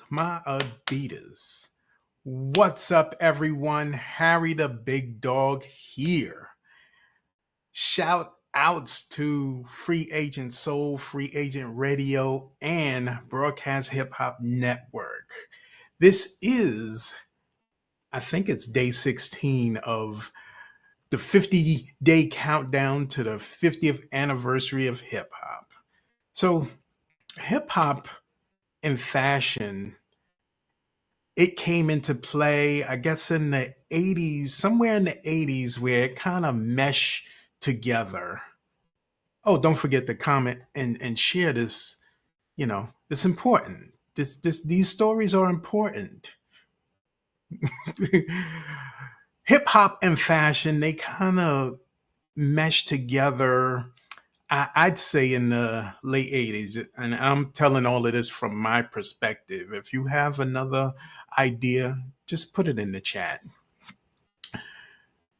my Adidas. What's up, everyone? Harry the Big Dog here. Shout outs to Free Agent Soul, Free Agent Radio, and Broadcast Hip Hop Network. This is, I think it's day 16 of the 50-day countdown to the 50th anniversary of hip hop. So, hip hop and fashion, it came into play, I guess, in the 80s, somewhere in the 80s, where it kind of meshed together. Oh, don't forget to comment and share this. It's important. These stories are important. Hip hop and fashion, they kind of mesh together. I'd say in the late 80s, and I'm telling all of this from my perspective. If you have another idea, just put it in the chat.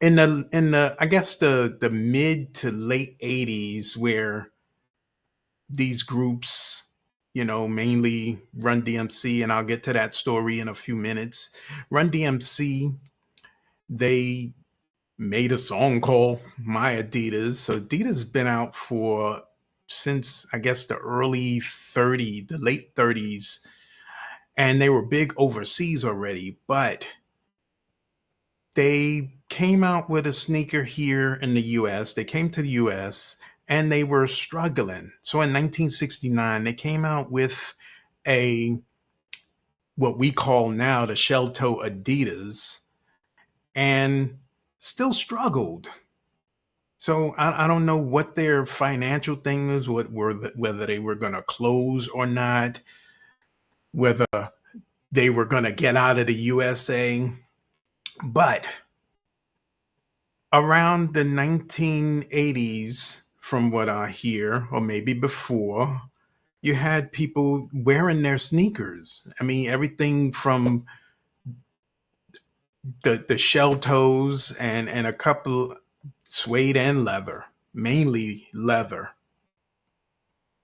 In the I guess the mid to late 80s, where these groups, mainly Run-D.M.C, and I'll get to that story in a few minutes. Run-D.M.C, they made a song called My Adidas. So Adidas been out for since, I guess, the late 30s, and they were big overseas already, but they came out with a sneaker here in the US. They came to the US and they were struggling. So in 1969, they came out with a what we call now the shell toe Adidas, and still struggled. So I don't know what their financial thing is, whether they were going to close or not, whether they were going to get out of the USA. But around the 1980s, from what I hear, or maybe before, you had people wearing their sneakers. I mean, everything from the shell toes and a couple suede and leather, mainly leather,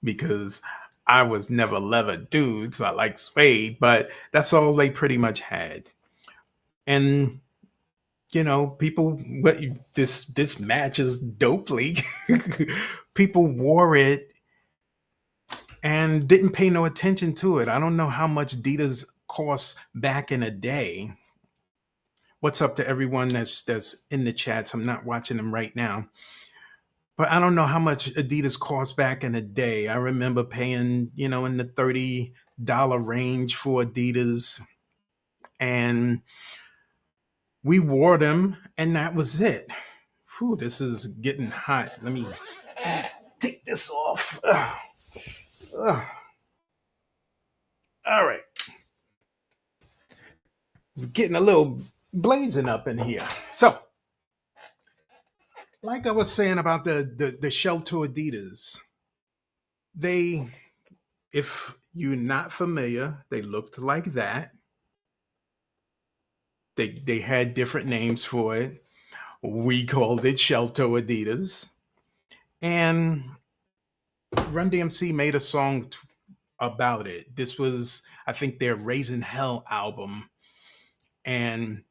because I was never a leather dude, so I like suede, but that's all they pretty much had. And people, this matches dopely. People wore it and didn't pay no attention to it. I don't know how much Adidas cost back in the day. What's up to everyone that's in the chats? I'm not watching them right now, but I don't know how much Adidas cost back in the day. I remember paying, in the $30 range for Adidas, and we wore them, and that was it. Whew, this is getting hot. Let me take this off. Ugh. Ugh. All right. It's getting a little blazing up in here. So, like I was saying about the shell toe Adidas, they, if you're not familiar, they looked like that. They had different names for it. We called it shell toe Adidas. And Run-D.M.C made a song about it. This was, I think, their Raising Hell album. And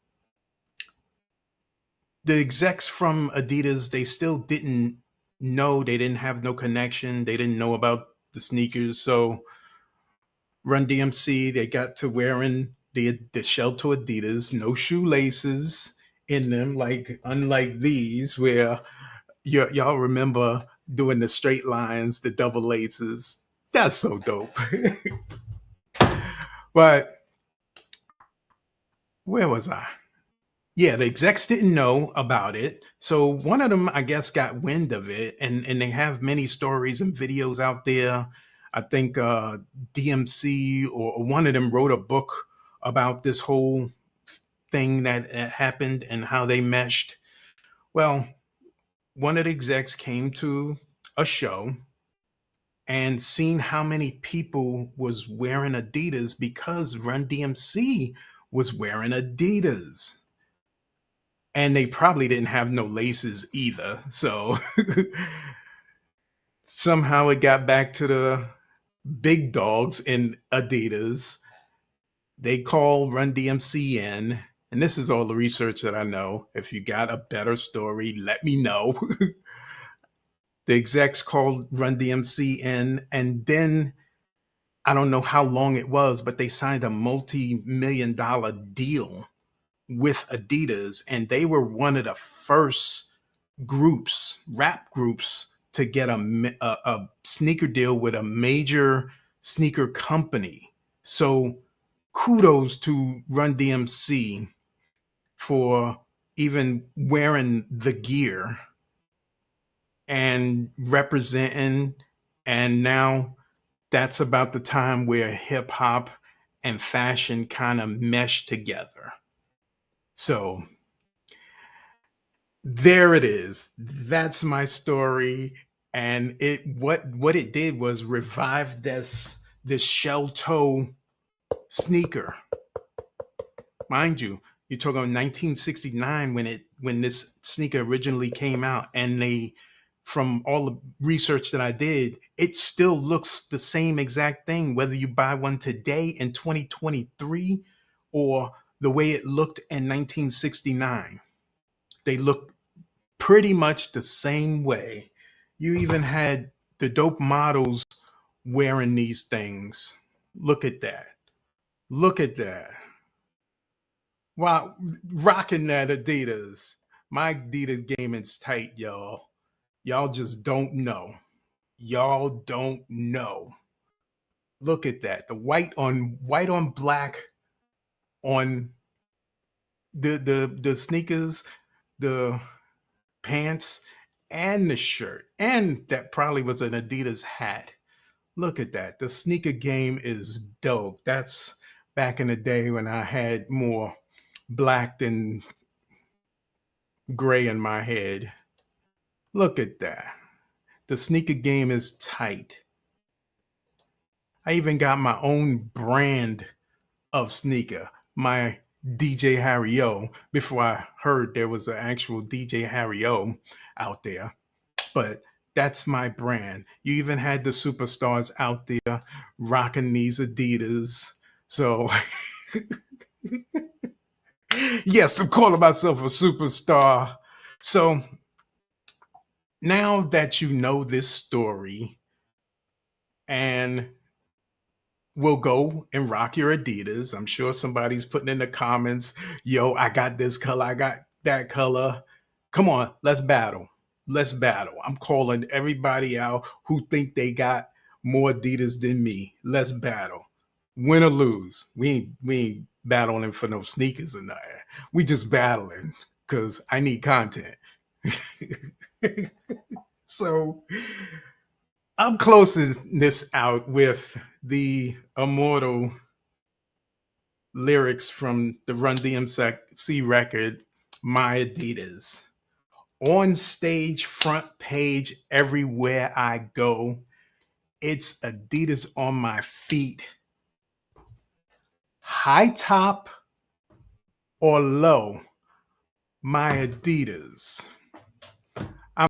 the execs from Adidas, they still didn't know, they didn't have no connection, they didn't know about the sneakers. So Run-D.M.C, they got to wearing the shell toe Adidas, no shoelaces in them, like unlike these, where y'all remember doing the straight lines, the double laces. That's so dope. But where was I? Yeah, the execs didn't know about it. So one of them, I guess, got wind of it, and they have many stories and videos out there. I think DMC or one of them wrote a book about this whole thing that happened and how they meshed. Well, one of the execs came to a show and seen how many people was wearing Adidas because Run DMC was wearing Adidas. And they probably didn't have no laces either. So somehow it got back to the big dogs in Adidas. They call Run-D.M.C in, and this is all the research that I know. If you got a better story, let me know. The execs called Run-D.M.C in, and then I don't know how long it was, but they signed a multi-million-dollar deal with Adidas, and they were one of the first groups, rap groups, to get a sneaker deal with a major sneaker company. So kudos to Run DMC for even wearing the gear and representing. And now that's about the time where hip hop and fashion kind of mesh together. So there it is. That's my story. And what it did was revive this shell toe sneaker. Mind you, you're talking about 1969 when this sneaker originally came out, and they, from all the research that I did, it still looks the same exact thing, whether you buy one today in 2023 or the way it looked in 1969. They look pretty much the same way. You even had the dope models wearing these things. Look at that. Look at that. Wow, rocking that Adidas. My Adidas game is tight, y'all. Y'all just don't know. Y'all don't know. Look at that. The white on black on the sneakers, the pants, and the shirt. And that probably was an Adidas hat. Look at that. The sneaker game is dope. That's back in the day when I had more black than gray in my head. Look at that. The sneaker game is tight. I even got my own brand of sneaker, my DJ Harry O, before I heard there was an actual DJ Harry O out there. But that's my brand. You even had the superstars out there rocking these Adidas. So, yes, I'm calling myself a superstar. So, now that you know this story, and we'll go and rock your Adidas. I'm sure somebody's putting in the comments, yo, I got this color, I got that color. Come on, let's battle. Let's battle. I'm calling everybody out who think they got more Adidas than me. Let's battle. Win or lose. We ain't battling for no sneakers or nothing. We just battling because I need content. So I'm closing this out with the immortal lyrics from the Run-D.M.C record, My Adidas. On stage, front page, everywhere I go, it's Adidas on my feet. High top or low, my Adidas.